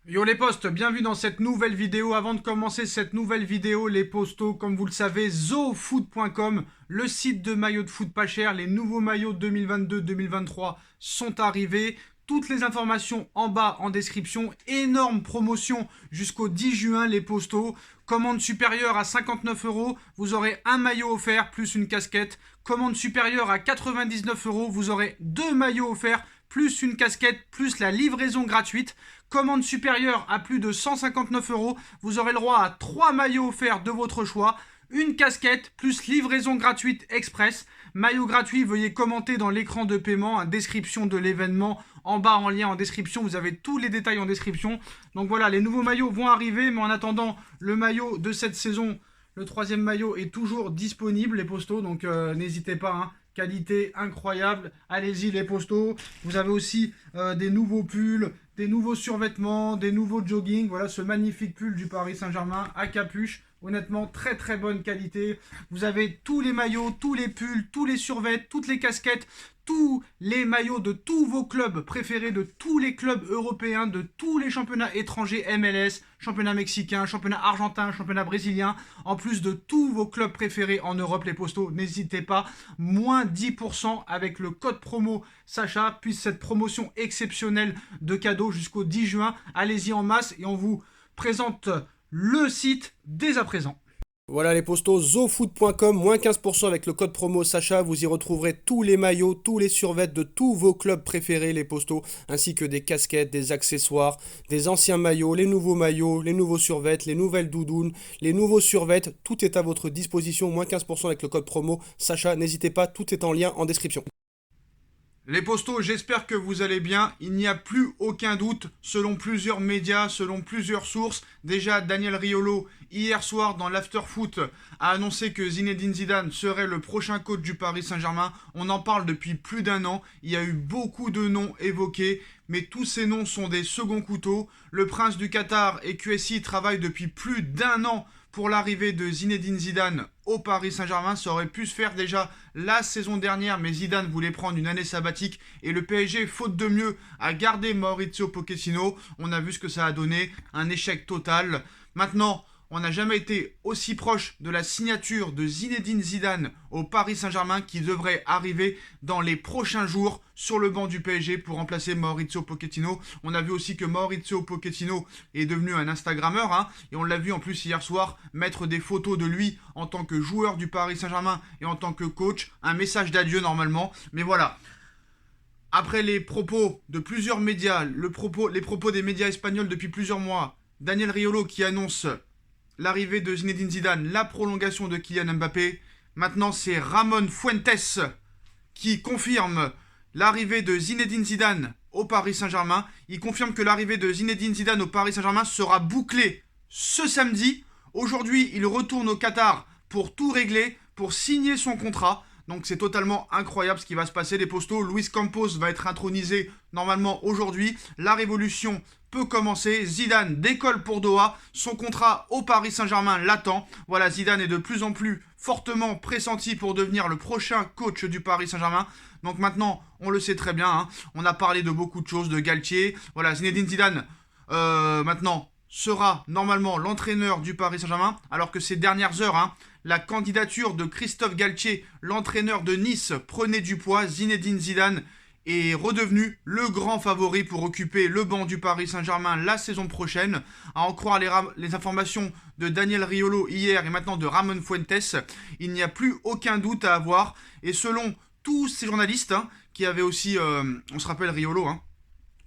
Yo les postes, bienvenue dans cette nouvelle vidéo. Avant de commencer cette nouvelle vidéo, les postos, comme vous le savez, zofoot.com, le site de maillots de foot pas cher. Les nouveaux maillots 2022-2023 sont arrivés. Toutes les informations en bas en description. Énorme promotion jusqu'au 10 juin, les postos. Commande supérieure à 59 €, vous aurez un maillot offert plus une casquette. Commande supérieure à 99 €, vous aurez deux maillots offerts plus une casquette, plus la livraison gratuite. Commande supérieure à plus de 159 €, vous aurez le droit à 3 maillots offerts de votre choix, une casquette, plus livraison gratuite express. Maillot gratuit, veuillez commenter dans l'écran de paiement, description de l'événement, en bas en lien en description, vous avez tous les détails en description. Donc voilà, les nouveaux maillots vont arriver, mais en attendant, le maillot de cette saison, le troisième maillot est toujours disponible, les postos, donc n'hésitez pas, hein. Qualité incroyable, allez-y les postos. Vous avez aussi des nouveaux pulls, des nouveaux survêtements, des nouveaux jogging. Voilà ce magnifique pull du Paris Saint-Germain à capuche. Honnêtement, très très bonne qualité. Vous avez tous les maillots, tous les pulls, tous les survêtements, toutes les casquettes, tous les maillots de tous vos clubs préférés, de tous les clubs européens, de tous les championnats étrangers, MLS, championnat mexicain, championnat argentin, championnat brésilien, en plus de tous vos clubs préférés en Europe, les postos. N'hésitez pas, moins 10% avec le code promo Sacha, puis cette promotion exceptionnelle de cadeaux jusqu'au 10 juin. Allez-y en masse et on vous présente le site dès à présent. Voilà les postos, zofoot.com, moins 15% avec le code promo Sacha, vous y retrouverez tous les maillots, tous les survêtements de tous vos clubs préférés les postos, ainsi que des casquettes, des accessoires, des anciens maillots, les nouveaux survêtements, les nouvelles doudounes, les nouveaux survêtements, tout est à votre disposition, moins 15% avec le code promo Sacha, n'hésitez pas, tout est en lien en description. Les postos, j'espère que vous allez bien. Il n'y a plus aucun doute, selon plusieurs médias, selon plusieurs sources. Déjà, Daniel Riolo, hier soir dans l'afterfoot, a annoncé que Zinedine Zidane serait le prochain coach du Paris Saint-Germain. On en parle depuis plus d'un an. Il y a eu beaucoup de noms évoqués, mais tous ces noms sont des seconds couteaux. Le prince du Qatar et QSI travaillent depuis plus d'un an pour l'arrivée de Zinedine Zidane au Paris Saint-Germain. Ça aurait pu se faire déjà la saison dernière, mais Zidane voulait prendre une année sabbatique et le PSG, faute de mieux, a gardé Maurizio Pochettino. On a vu ce que ça a donné, un échec total. Maintenant, on n'a jamais été aussi proche de la signature de Zinedine Zidane au Paris Saint-Germain qui devrait arriver dans les prochains jours sur le banc du PSG pour remplacer Maurizio Pochettino. On a vu aussi que Maurizio Pochettino est devenu un Instagrammeur, hein, et on l'a vu en plus hier soir mettre des photos de lui en tant que joueur du Paris Saint-Germain et en tant que coach. Un message d'adieu normalement, mais voilà. Après les propos de plusieurs médias, les propos des médias espagnols depuis plusieurs mois, Daniel Riolo qui annonce l'arrivée de Zinedine Zidane, la prolongation de Kylian Mbappé. Maintenant, c'est Ramon Fuentes qui confirme l'arrivée de Zinedine Zidane au Paris Saint-Germain. Il confirme que l'arrivée de Zinedine Zidane au Paris Saint-Germain sera bouclée ce samedi. Aujourd'hui, il retourne au Qatar pour tout régler, pour signer son contrat. Donc c'est totalement incroyable ce qui va se passer. Les postos, Luis Campos va être intronisé normalement aujourd'hui. La révolution peut commencer. Zidane décolle pour Doha. Son contrat au Paris Saint-Germain l'attend. Voilà, Zidane est de plus en plus fortement pressenti pour devenir le prochain coach du Paris Saint-Germain. Donc maintenant, on le sait très bien, hein, on a parlé de beaucoup de choses, de Galtier. Voilà, Zinedine Zidane, maintenant, sera normalement l'entraîneur du Paris Saint-Germain, alors que ces dernières heures, hein, la candidature de Christophe Galtier, l'entraîneur de Nice, prenait du poids. Zinedine Zidane est redevenu le grand favori pour occuper le banc du Paris Saint-Germain la saison prochaine. À en croire les informations de Daniel Riolo hier et maintenant de Ramon Fuentes, il n'y a plus aucun doute à avoir. Et selon tous ces journalistes, hein, qui avaient aussi, on se rappelle Riolo, hein,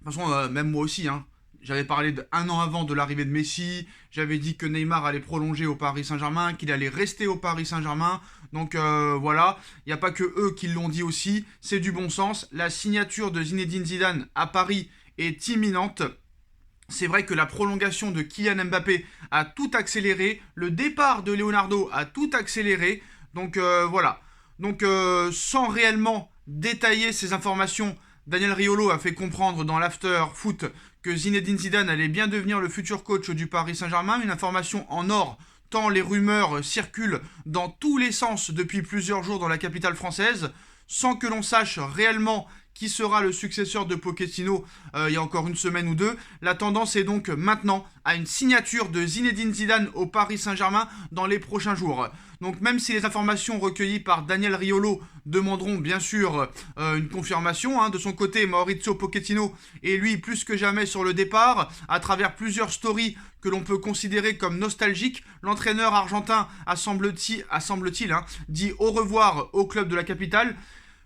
de toute façon, même moi aussi, hein, j'avais parlé d'un an avant de l'arrivée de Messi. J'avais dit que Neymar allait prolonger au Paris Saint-Germain, qu'il allait rester au Paris Saint-Germain. Donc voilà, il n'y a pas que eux qui l'ont dit aussi. C'est du bon sens. La signature de Zinedine Zidane à Paris est imminente. C'est vrai que la prolongation de Kylian Mbappé a tout accéléré. Le départ de Leonardo a tout accéléré. Donc voilà. Donc sans réellement détailler ces informations, Daniel Riolo a fait comprendre dans l'after foot que Zinedine Zidane allait bien devenir le futur coach du Paris Saint-Germain. Une information en or, tant les rumeurs circulent dans tous les sens depuis plusieurs jours dans la capitale française, sans que l'on sache réellement qui sera le successeur de Pochettino il y a encore une semaine ou deux. La tendance est donc maintenant à une signature de Zinedine Zidane au Paris Saint-Germain dans les prochains jours. Donc même si les informations recueillies par Daniel Riolo demanderont bien sûr une confirmation, de son côté Maurizio Pochettino est lui plus que jamais sur le départ. À travers plusieurs stories que l'on peut considérer comme nostalgiques, l'entraîneur argentin a semble-t-il dit au revoir au club de la capitale.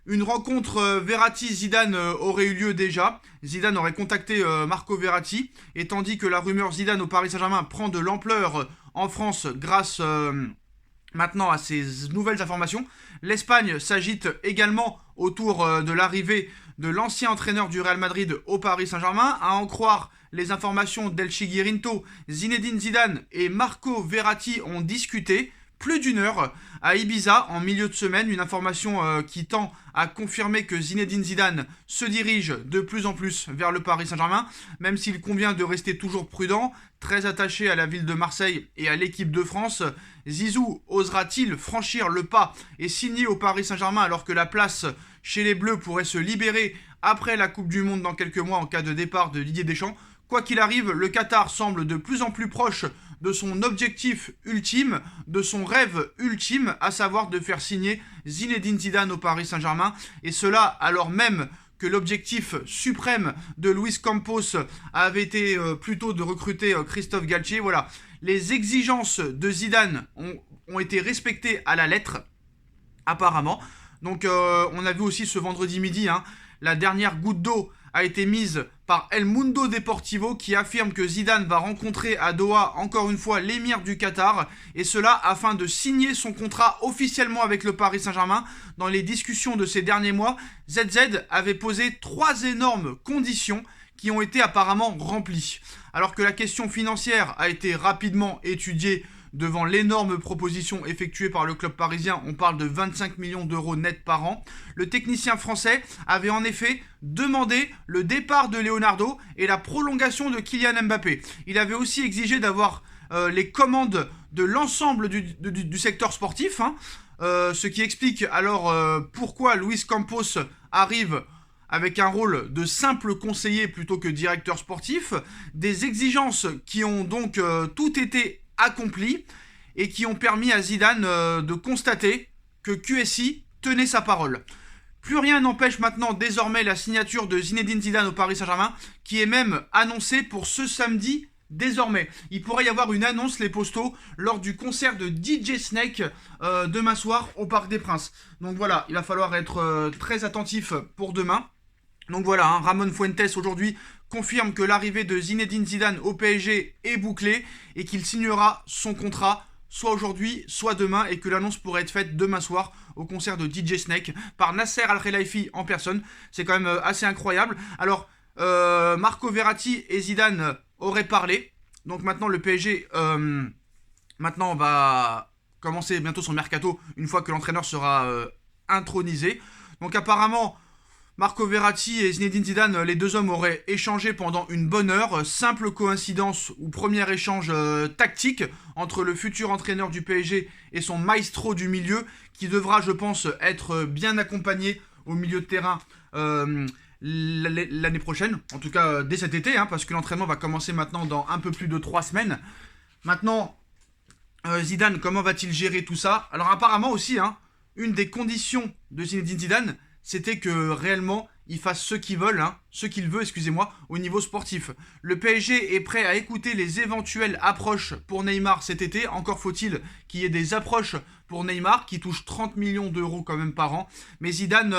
Une rencontre Verratti-Zidane aurait eu lieu déjà. Zidane aurait contacté Marco Verratti, et tandis que la rumeur Zidane au Paris Saint-Germain prend de l'ampleur en France grâce maintenant à ces nouvelles informations, l'Espagne s'agite également autour de l'arrivée de l'ancien entraîneur du Real Madrid au Paris Saint-Germain. À en croire les informations d'El Chiguirinto, Zinedine Zidane et Marco Verratti ont discuté plus d'une heure à Ibiza en milieu de semaine, une information qui tend à confirmer que Zinedine Zidane se dirige de plus en plus vers le Paris Saint-Germain, même s'il convient de rester toujours prudent, très attaché à la ville de Marseille et à l'équipe de France. Zizou osera-t-il franchir le pas et signer au Paris Saint-Germain alors que la place chez les Bleus pourrait se libérer après la Coupe du Monde dans quelques mois en cas de départ de Didier Deschamps? Quoi qu'il arrive, le Qatar semble de plus en plus proche de son objectif ultime, de son rêve ultime, à savoir de faire signer Zinedine Zidane au Paris Saint-Germain, et cela alors même que l'objectif suprême de Luis Campos avait été plutôt de recruter Christophe Galtier. Voilà, les exigences de Zidane ont été respectées à la lettre, apparemment. Donc on a vu aussi ce vendredi midi, la dernière goutte d'eau a été mise par El Mundo Deportivo qui affirme que Zidane va rencontrer à Doha encore une fois l'émir du Qatar, et cela afin de signer son contrat officiellement avec le Paris Saint-Germain. Dans les discussions de ces derniers mois, ZZ avait posé 3 énormes conditions qui ont été apparemment remplies. Alors que la question financière a été rapidement étudiée devant l'énorme proposition effectuée par le club parisien, on parle de 25 millions d'euros net par an, le technicien français avait en effet demandé le départ de Leonardo et la prolongation de Kylian Mbappé. Il avait aussi exigé d'avoir les commandes de l'ensemble du secteur sportif, ce qui explique alors pourquoi Luis Campos arrive avec un rôle de simple conseiller plutôt que directeur sportif, des exigences qui ont donc tout été accomplies et qui ont permis à Zidane de constater que QSI tenait sa parole. Plus rien n'empêche maintenant désormais la signature de Zinedine Zidane au Paris Saint-Germain, qui est même annoncée pour ce samedi désormais. Il pourrait y avoir une annonce, les postos, lors du concert de DJ Snake demain soir au Parc des Princes. Donc voilà, il va falloir être très attentif pour demain. Donc voilà, Ramon Fuentes aujourd'hui confirme que l'arrivée de Zinedine Zidane au PSG est bouclée et qu'il signera son contrat soit aujourd'hui, soit demain, et que l'annonce pourrait être faite demain soir au concert de DJ Snake par Nasser Al-Khelaifi en personne. C'est quand même assez incroyable. Alors, Marco Verratti et Zidane auraient parlé. Donc maintenant, le PSG maintenant va commencer bientôt son mercato une fois que l'entraîneur sera intronisé. Donc apparemment, Marco Verratti et Zinedine Zidane, les deux hommes auraient échangé pendant une bonne heure. Simple coïncidence ou premier échange tactique entre le futur entraîneur du PSG et son maestro du milieu, qui devra, je pense, être bien accompagné au milieu de terrain l'année prochaine. En tout cas, dès cet été, parce que l'entraînement va commencer maintenant dans un peu plus de 3 semaines. Maintenant, Zidane, comment va-t-il gérer tout ça? Alors apparemment aussi, une des conditions de Zinedine Zidane, c'était que réellement, il fasse ce qu'il veut, au niveau sportif. Le PSG est prêt à écouter les éventuelles approches pour Neymar cet été. Encore faut-il qu'il y ait des approches pour Neymar, qui touche 30 millions d'euros quand même par an. Mais Zidane,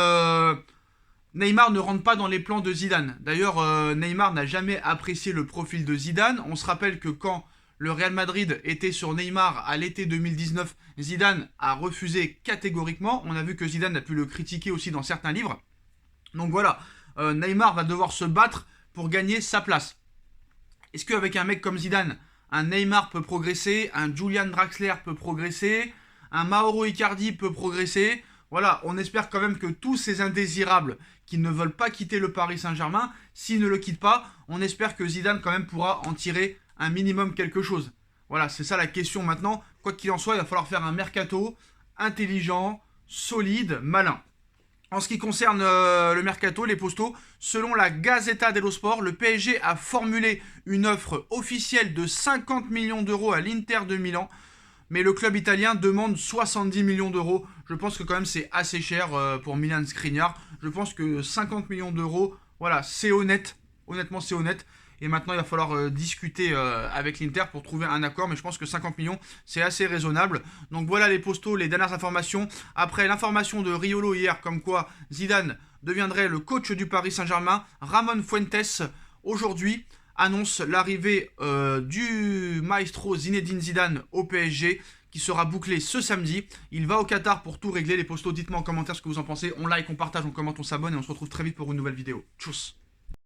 Neymar ne rentre pas dans les plans de Zidane. D'ailleurs, Neymar n'a jamais apprécié le profil de Zidane. On se rappelle que quand le Real Madrid était sur Neymar à l'été 2019, Zidane a refusé catégoriquement. On a vu que Zidane a pu le critiquer aussi dans certains livres. Donc voilà, Neymar va devoir se battre pour gagner sa place. Est-ce qu'avec un mec comme Zidane, un Neymar peut progresser, un Julian Draxler peut progresser, un Mauro Icardi peut progresser? Voilà, on espère quand même que tous ces indésirables qui ne veulent pas quitter le Paris Saint-Germain, s'ils ne le quittent pas, on espère que Zidane quand même pourra en tirer un minimum quelque chose. Voilà, c'est ça la question maintenant. Quoi qu'il en soit, il va falloir faire un mercato intelligent, solide, malin. En ce qui concerne le mercato, les postos, selon la Gazzetta dello Sport, le PSG a formulé une offre officielle de 50 millions d'euros à l'Inter de Milan. Mais le club italien demande 70 millions d'euros. Je pense que quand même c'est assez cher pour Milan Skriniar. Je pense que 50 millions d'euros, voilà, c'est honnête. Honnêtement, c'est honnête. Et maintenant, il va falloir discuter avec l'Inter pour trouver un accord. Mais je pense que 50 millions, c'est assez raisonnable. Donc voilà les postos, les dernières informations. Après l'information de Riolo hier, comme quoi Zidane deviendrait le coach du Paris Saint-Germain, Ramon Fuentes, aujourd'hui, annonce l'arrivée du maestro Zinedine Zidane au PSG, qui sera bouclé ce samedi. Il va au Qatar pour tout régler. Les postos, dites-moi en commentaire ce que vous en pensez. On like, on partage, on commente, on s'abonne et on se retrouve très vite pour une nouvelle vidéo. Tchuss.